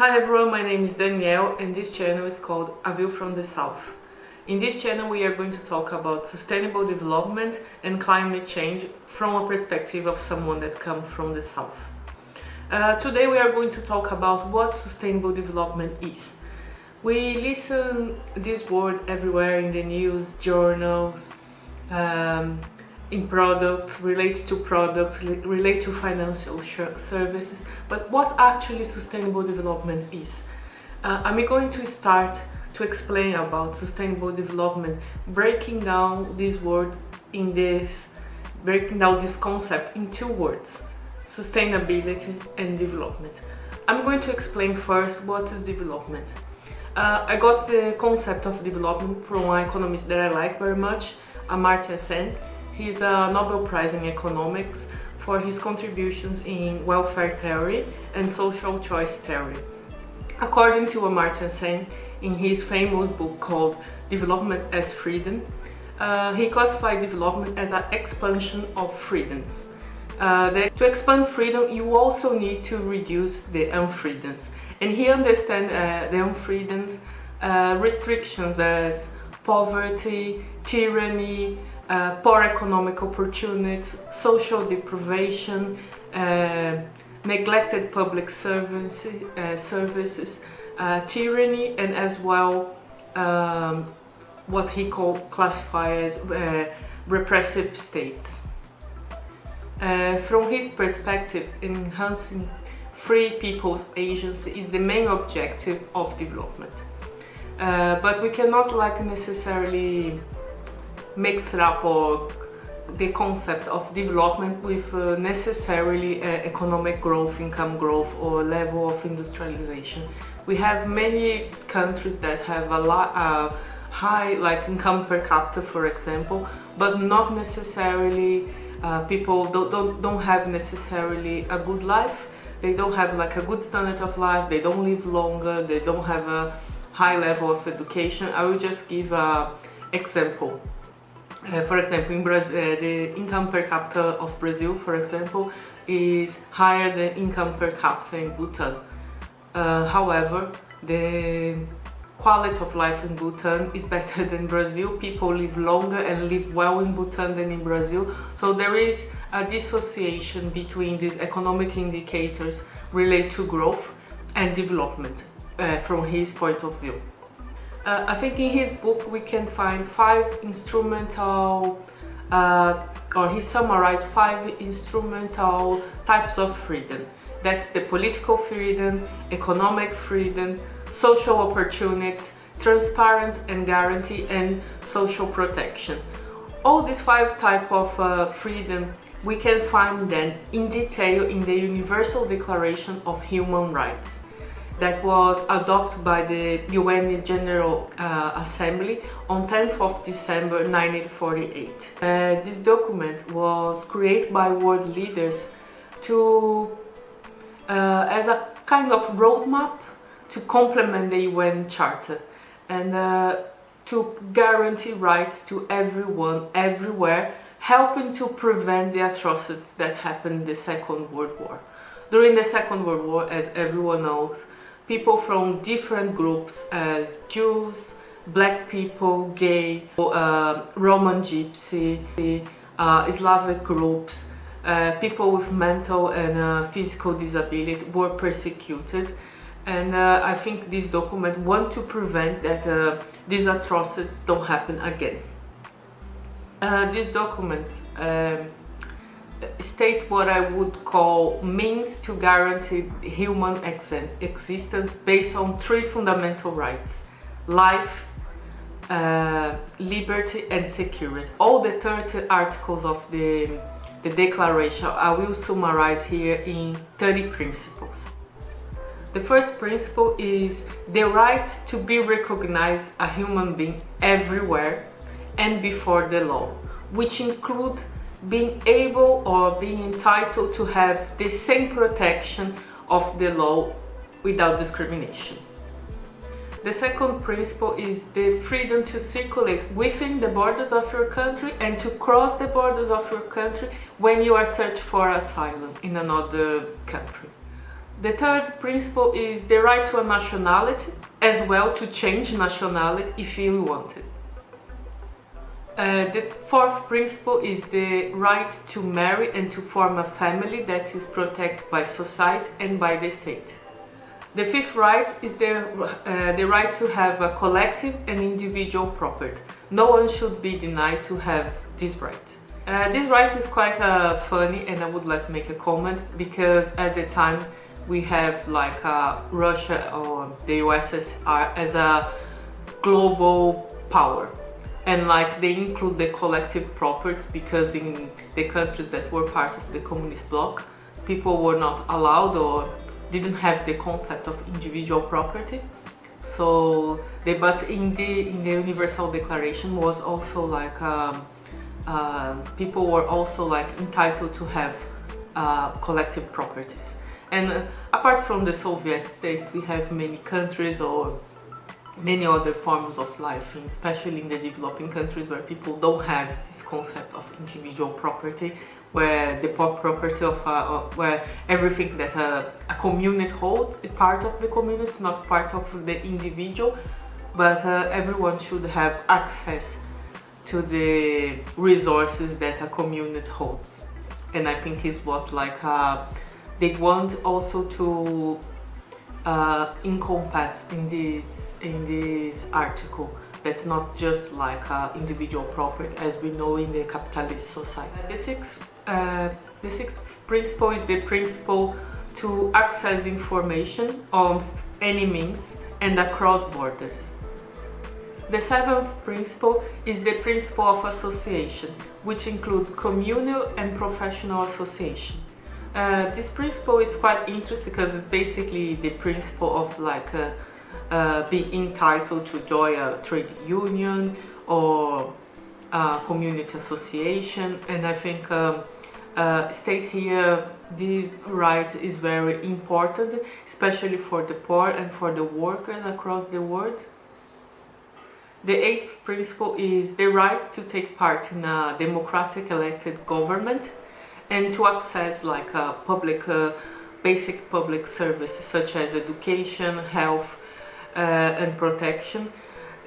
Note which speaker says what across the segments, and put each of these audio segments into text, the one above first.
Speaker 1: Hi everyone, my name is Danielle and this channel is called A View from the South. In this channel we are going to talk about sustainable development and climate change from a perspective of someone that comes from the South. Today we are going to talk about what sustainable development is. We listen this word everywhere in the news, journals, in products, related to financial services, but what actually sustainable development is. I'm going to start to explain about sustainable development, breaking down this concept in two words: sustainability and development. I'm going to explain first what is development. I got the concept of development from an economist that I like very much, Amartya Sen. He's a Nobel Prize in Economics for his contributions in welfare theory and social choice theory. According to Amartya Sen, in his famous book called Development as Freedom, he classified development as an expansion of freedoms. To expand freedom, you also need to reduce the unfreedoms. And he understands the unfreedoms, restrictions as poverty, tyranny, poor economic opportunities, social deprivation, neglected public services, tyranny, and as well what he classifies as repressive states. From his perspective, enhancing free people's agency is the main objective of development. But we cannot necessarily mix it up or the concept of development with necessarily economic growth, income growth, or level of industrialization. We have many countries that have a high income per capita, for example, but not necessarily people don't have necessarily a good life. They don't have a good standard of life. They don't live longer. They don't have a high level of education. I will just give an example. For example, in Brazil, the income per capita of Brazil, for example, is higher than income per capita in Bhutan. However, the quality of life in Bhutan is better than Brazil. People live longer and live well in Bhutan than in Brazil. So there is a dissociation between these economic indicators related to growth and development from his point of view. I think in his book we can find he summarized 5 instrumental types of freedom. That's the political freedom, economic freedom, social opportunities, transparent and guarantee, and social protection. All these 5 types of freedom we can find then in detail in the Universal Declaration of Human Rights that was adopted by the UN General Assembly on 10th of December 1948. This document was created by world leaders as a kind of roadmap to complement the UN Charter and to guarantee rights to everyone, everywhere, helping to prevent the atrocities that happened in the Second World War. During the Second World War, as everyone knows, people from different groups as Jews, black people, gay, Roman Gypsy, Slavic groups, people with mental and physical disability were persecuted. And I think this document wants to prevent that these atrocities don't happen again. This document state what I would call means to guarantee human existence based on 3 fundamental rights: life, liberty, and security. All the 30 articles of the declaration I will summarize here in 30 principles. The first principle is the right to be recognized a human being everywhere and before the law, which include being able or being entitled to have the same protection of the law without discrimination. The second principle is the freedom to circulate within the borders of your country and to cross the borders of your country when you are searching for asylum in another country. The third principle is the right to a nationality, as well to change nationality if you want it. The fourth principle is the right to marry and to form a family that is protected by society and by the state. The fifth right is the right to have a collective and individual property. No one should be denied to have this right. This right is quite funny, and I would like to make a comment, because at the time we have like Russia or the USSR as a global power, and like they include the collective properties, because in the countries that were part of the communist bloc, people were not allowed or didn't have the concept of individual property. So but in the Universal Declaration was also like people were also like entitled to have collective properties. And apart from the Soviet states, we have many countries or many other forms of life, especially in the developing countries, where people don't have this concept of individual property, where the property of where everything that a community holds is part of the community, not part of the individual, but everyone should have access to the resources that a community holds. And I think is what like they want also to encompass in this article. That's not just like individual property as we know in the capitalist society. The sixth principle is the principle to access information of any means and across borders. The seventh principle is the principle of association, which includes communal and professional association. This principle is quite interesting because it's basically the principle of like being entitled to join a trade union or community association, and I think state here this right is very important, especially for the poor and for the workers across the world. The eighth principle is the right to take part in a democratic elected government and to access like basic public services such as education, health, and protection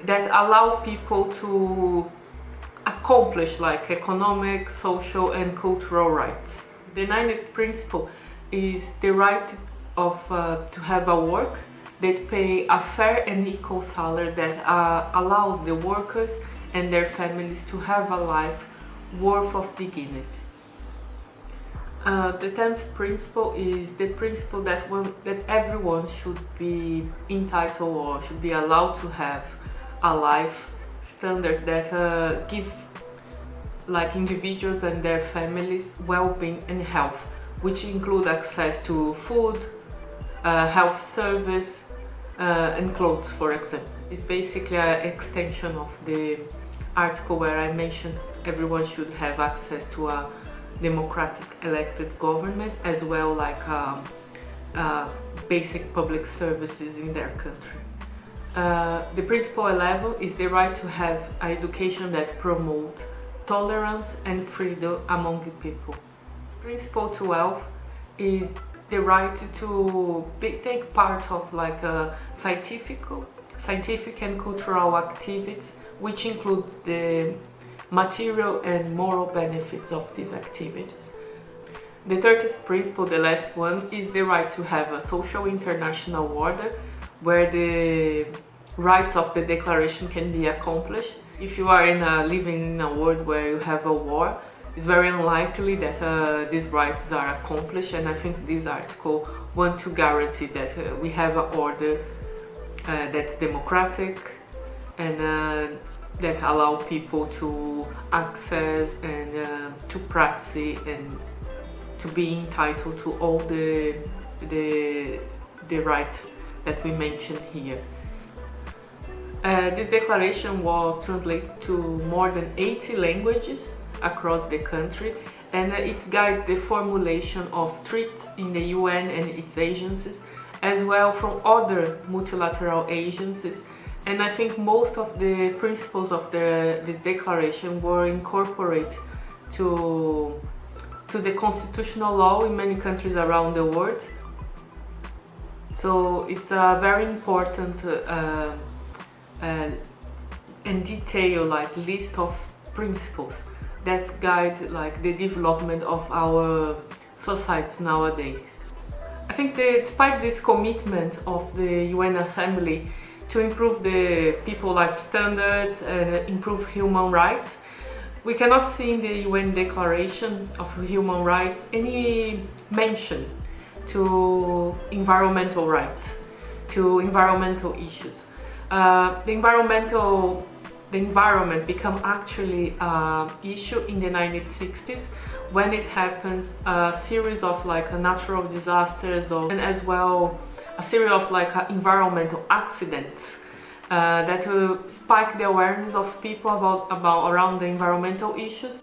Speaker 1: that allow people to accomplish like economic, social and cultural rights. The ninth principle is the right of to have a work that pay a fair and equal salary that allows the workers and their families to have a life worth of dignity. The 10th principle is the principle that everyone should be entitled or should be allowed to have a life standard that give like individuals and their families well-being and health, which include access to food, health service, and clothes, for example. It's basically an extension of the article where I mentioned everyone should have access to a democratic elected government, as well like basic public services in their country. The principle 11 is the right to have an education that promotes tolerance and freedom among the people. Principle 12 is the right to take part of like scientific and cultural activities, which include the material and moral benefits of these activities. The 30th principle, the last one, is the right to have a social international order where the rights of the declaration can be accomplished. If you are living in a world where you have a war, it's very unlikely that these rights are accomplished, and I think this article wants to guarantee that we have an order that's democratic and that allow people to access and to practice and to be entitled to all the rights that we mentioned here. This declaration was translated to more than 80 languages across the country, and it guides the formulation of treaties in the UN and its agencies, as well from other multilateral agencies. And I think most of the principles of this declaration were incorporated to the constitutional law in many countries around the world. So it's a very important and detailed list of principles that guide the development of our societies nowadays. I think that despite this commitment of the UN Assembly to improve the people's life standards and improve human rights, we cannot see in the UN Declaration of Human Rights any mention to environmental rights, to environmental issues. The environment became actually an issue in the 1960s when it happens a series of natural disasters and as well a series of environmental accidents that spike the awareness of people about around the environmental issues.